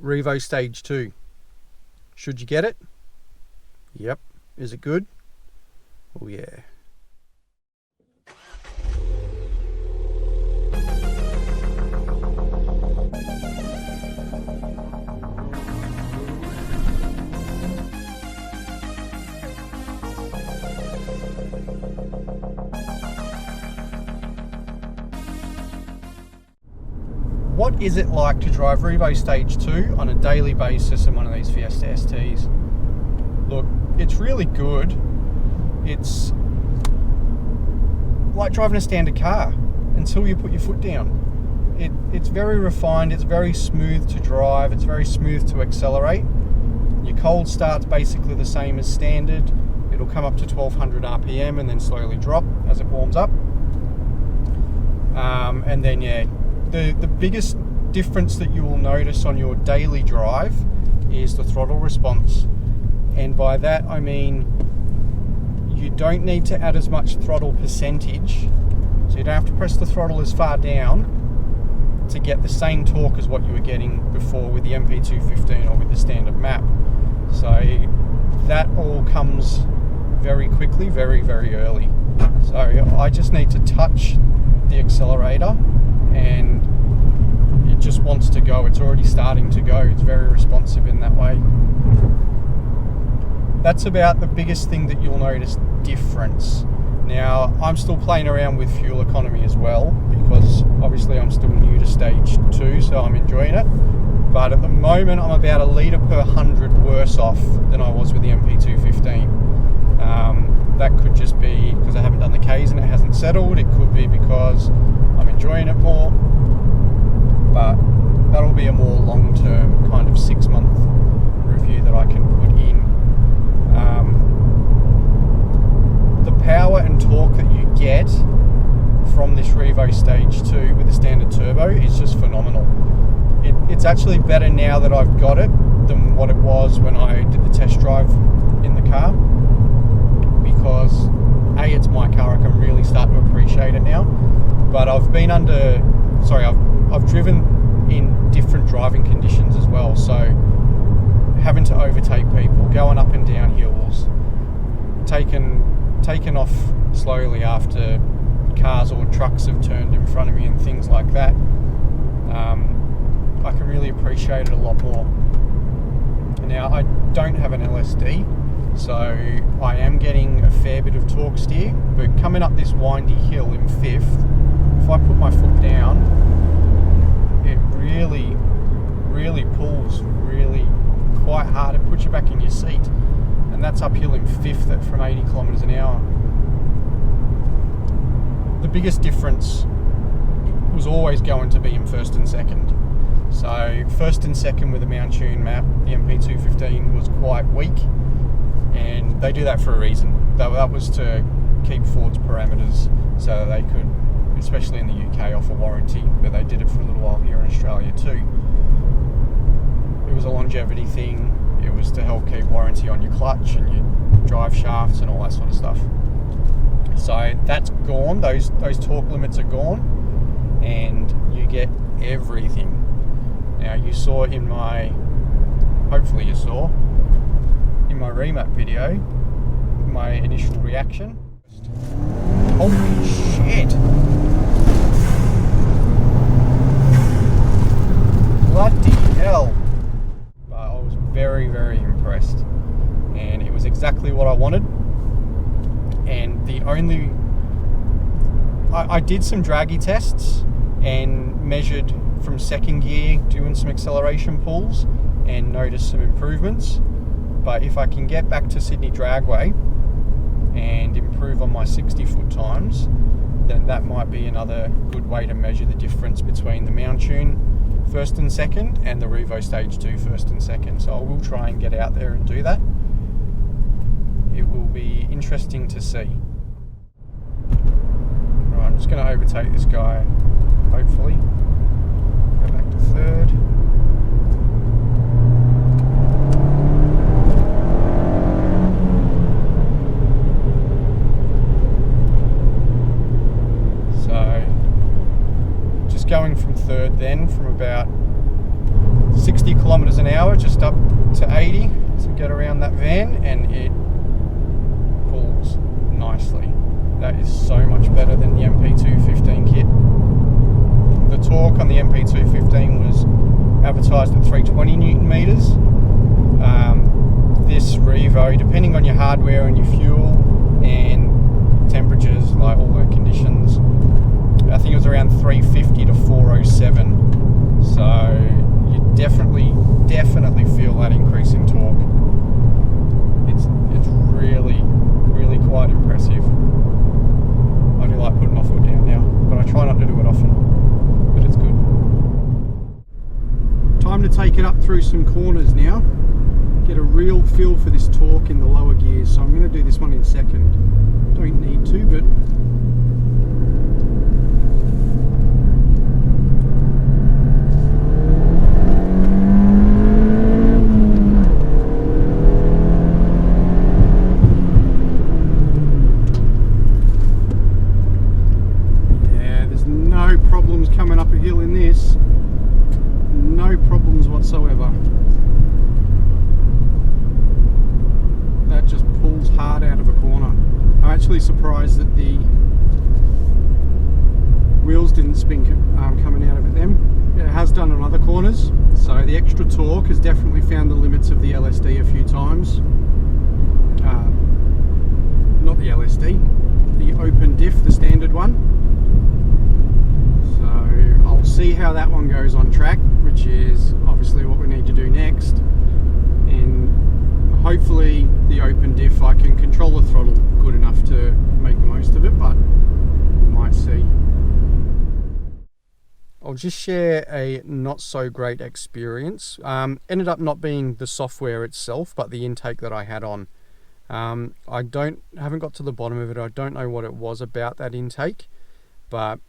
Revo Stage 2. Should you get it? Yep. Is it good? Oh yeah. What is it like to drive Revo Stage 2 on a daily basis in one of these Fiesta STs? Look, it's really good. It's like driving a standard car until you put your foot down. It's very refined, it's very smooth to drive, it's very smooth to accelerate. Your cold start's basically the same as standard. It'll come up to 1200 RPM and then slowly drop as it warms up. And then the biggest difference that you will notice on your daily drive is the throttle response. And by that I mean you don't need to add as much throttle percentage, so you don't have to press the throttle as far down to get the same torque as what you were getting before with the Mk7 or with the standard map. So that all comes very quickly, very, very early. So I just need to touch the accelerator and it just wants to go. It's already starting to go. It's very responsive in that way. That's about the biggest thing that you'll notice difference. Now, I'm still playing around with fuel economy as well, because obviously I'm still new to stage 2, so I'm enjoying it. But at the moment, I'm about a litre per 100 worse off than I was with the Mk7. That could just be because I haven't done the Ks and it hasn't settled. It could be because I'm enjoying it more. But that'll be a more long-term kind of 6-month review that I can put in. The power and torque that you get from this Revo Stage 2 with the standard turbo is just phenomenal. It's actually better now that I've got it than what it was when I did the test drive in the car, because A, it's my car, I can really start to appreciate it now. But I've driven in different driving conditions as well, so having to overtake people, going up and down hills, taken off slowly after cars or trucks have turned in front of me and things like that, I can really appreciate it a lot more. Now, I don't have an LSD, so I am getting a fair bit of torque steer, but coming up this windy hill in 5th, if I put my foot down, it really, really pulls really quite hard. It puts you back in your seat, and that's uphill in 5th from 80 kilometers an hour. The biggest difference was always going to be in 1st and 2nd. So 1st and 2nd with a Mountune map, the Mk7 was quite weak, and they do that for a reason. That was to keep Ford's parameters so that they could, especially in the UK, offer warranty, but they did it for a little while here in Australia too. It was a longevity thing. It was to help keep warranty on your clutch and your drive shafts and all that sort of stuff. So that's gone. Those torque limits are gone, and you get everything. Now, you saw in my, hopefully you saw, in my Remap video, my initial reaction. Holy shit! Bloody hell! But I was very, very impressed, and it was exactly what I wanted. And the only, I did some draggy tests and measured from 2nd gear, doing some acceleration pulls, and noticed some improvements. But if I can get back to Sydney Dragway and improve on my 60-foot times, then that might be another good way to measure the difference between the Mountune 1st and 2nd and the Revo Stage 2 1st and 2nd. So I will try and get out there and do that. It will be interesting to see. Right, I'm just going to overtake this guy, hopefully. Go back to 3rd. So, just going from 3rd then, from about 60 kilometers an hour, just up to 80 to get around that van, and it pulls nicely. That is so much better than the MP215 kit. The torque on the MP215 was advertised at 320 Newton meters. This Revo, depending on your hardware and your fuel and temperatures, like all the conditions, I think it was around 350 to 407. So you definitely feel that increase in torque. It's really quite impressive. I do like putting my foot down now, but I try not to do it often, but it's good. Time to take it up through some corners now. Get a real feel for this torque in the lower gears. So I'm going to do this one in second. Don't need to, but yeah, there's no problems coming up a hill in this. No problems whatsoever. That just pulls hard out of a corner. I'm actually surprised that the wheels didn't spin coming out of it then. It has done on other corners, so the extra torque has definitely found the limits of the LSD a few times. Not the LSD, the open diff, the standard one. So I'll see how that one goes on track, which is obviously what we need to do next. And hopefully the open diff, I can control the throttle good enough to make the most of it, but we might see. I'll just share a not so great experience. Ended up not being the software itself, but the intake that I had on. I haven't got to the bottom of it. I don't know what it was about that intake, but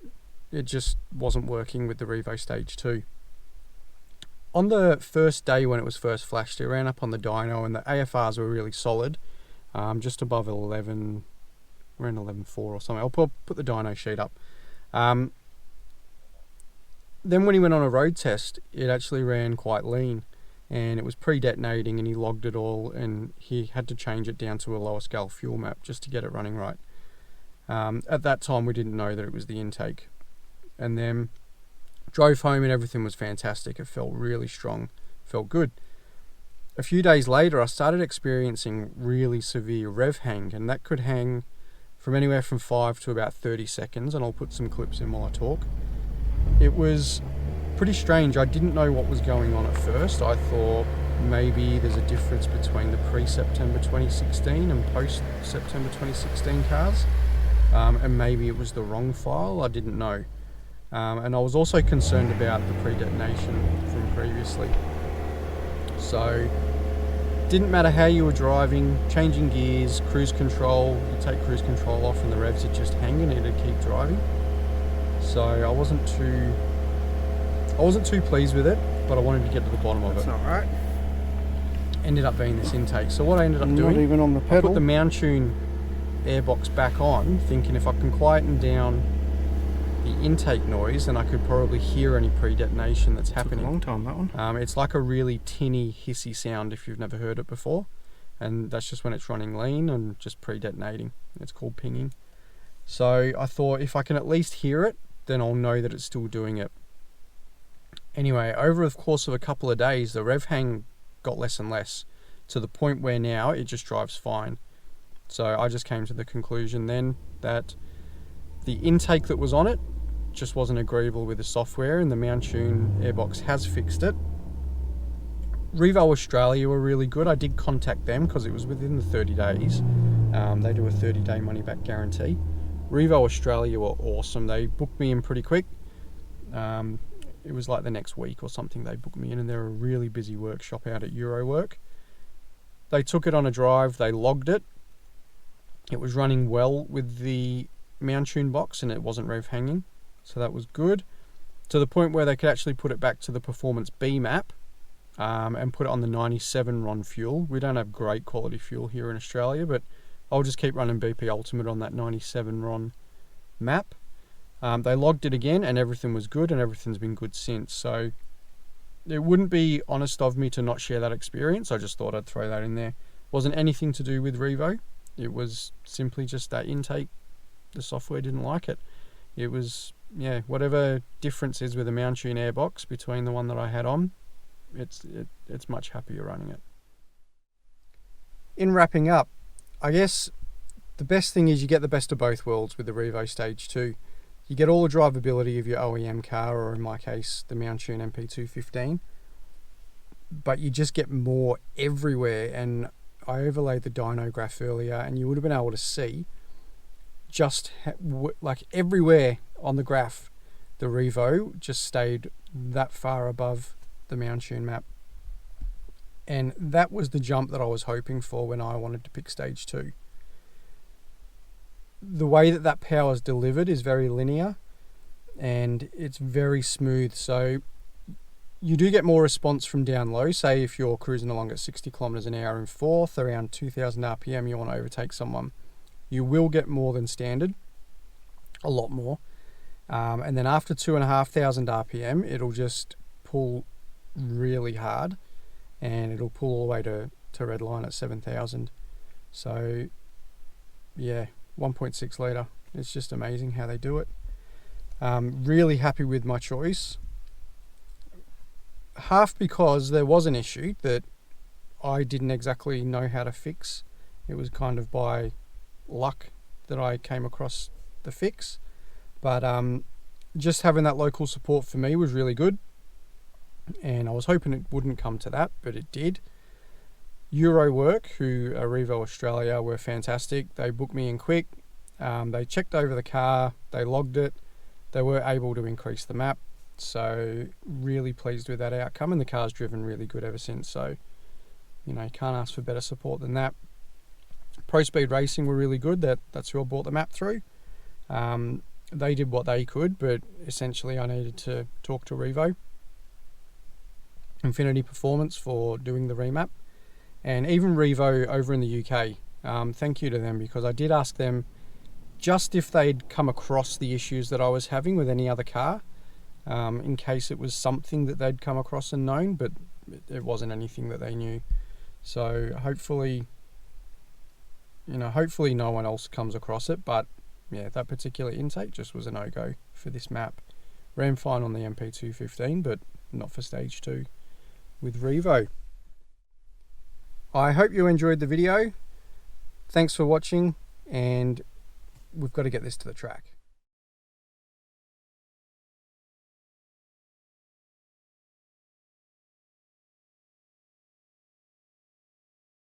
it just wasn't working with the Revo Stage 2. On the first day when it was first flashed, it ran up on the dyno and the AFRs were really solid, just above 11, around 11.4 or something. I'll put the dyno sheet up. Then when he went on a road test, it actually ran quite lean, and it was pre-detonating, and he logged it all, and he had to change it down to a lower scale fuel map just to get it running right. At that time we didn't know that it was the intake, and then drove home and everything was fantastic. It felt really strong, felt good. A few days later I started experiencing really severe rev hang, and that could hang from anywhere from 5 to about 30 seconds, and I'll put some clips in while I talk. It was pretty strange. I didn't know what was going on at first. I thought maybe there's a difference between the pre-September 2016 and post-September 2016 cars, and maybe it was the wrong file. I didn't know. And I was also concerned about the pre-detonation from previously. So didn't matter how you were driving, changing gears, cruise control, you take cruise control off and the revs would just hang and it'd keep driving. So I wasn't too pleased with it, but I wanted to get to the bottom of it. That's not right. Ended up being this intake. So what I ended up doing, not even on the pedal, I put the Mountune airbox back on, thinking if I can quieten down the intake noise, then I could probably hear any pre-detonation that's happening. Took a long time, that one. It's like a really tinny, hissy sound if you've never heard it before, and that's just when it's running lean and just pre-detonating. It's called pinging. So I thought if I can at least hear it, then I'll know that it's still doing it. Anyway, over the course of a couple of days, the rev hang got less and less, to the point where now it just drives fine. So I just came to the conclusion then that the intake that was on it just wasn't agreeable with the software, and the Mountune airbox has fixed it. Revo Australia were really good. I did contact them because it was within the 30 days. They do a 30-day money-back guarantee. Revo Australia were awesome. They booked me in pretty quick. It was like the next week or something they booked me in, and they're a really busy workshop out at Eurowork. They took it on a drive, they logged it. It was running well with the Mountune box and it wasn't rev hanging, so that was good. To the point where they could actually put it back to the Performance B map and put it on the 97 RON fuel. We don't have great quality fuel here in Australia, but I'll just keep running BP Ultimate on that 97 RON map. They logged it again and everything was good, and everything's been good since. So it wouldn't be honest of me to not share that experience. I just thought I'd throw that in there. Wasn't anything to do with Revo. It was simply just that intake, the software didn't like it. It was, yeah, whatever difference is with the mount tune airbox between the one that I had on, it's much happier running it. In wrapping up, I guess the best thing is you get the best of both worlds with the Revo Stage 2. You get all the drivability of your OEM car, or in my case, the mount tune Mk7 but you just get more everywhere. And I overlaid the dyno graph earlier, and you would have been able to see just like everywhere on the graph, the Revo just stayed that far above the mount tune map. And that was the jump that I was hoping for when I wanted to pick Stage 2. The way that power is delivered is very linear and it's very smooth, so you do get more response from down low. Say if you're cruising along at 60 kilometers an hour in fourth, around 2000 RPM, you want to overtake someone, you will get more than standard, a lot more. And then after 2500 RPM, it'll just pull really hard, and it'll pull all the way to red line at 7000. So yeah, 1.6 litre. It's just amazing how they do it. Really happy with my choice. Half because there was an issue that I didn't exactly know how to fix. It was kind of by luck that I came across the fix. But just having that local support for me was really good. And I was hoping it wouldn't come to that, but it did. Eurowork, who are Revo Australia, were fantastic. They booked me in quick. They checked over the car, they logged it, they were able to increase the map. So really pleased with that outcome, and the car's driven really good ever since. So, you know, you can't ask for better support than that. Pro Speed Racing were really good. That's who I bought the map through. They did what they could, but essentially I needed to talk to Revo. Infinity Performance for doing the remap. And even Revo over in the UK, thank you to them, because I did ask them just if they'd come across the issues that I was having with any other car, in case it was something that they'd come across and known, but it wasn't anything that they knew. So hopefully, hopefully no one else comes across it, but yeah, that particular intake just was a no-go for this map. Ran fine on the Mk7 but not for Stage 2 with Revo. I hope you enjoyed the video. Thanks for watching, and we've got to get this to the track.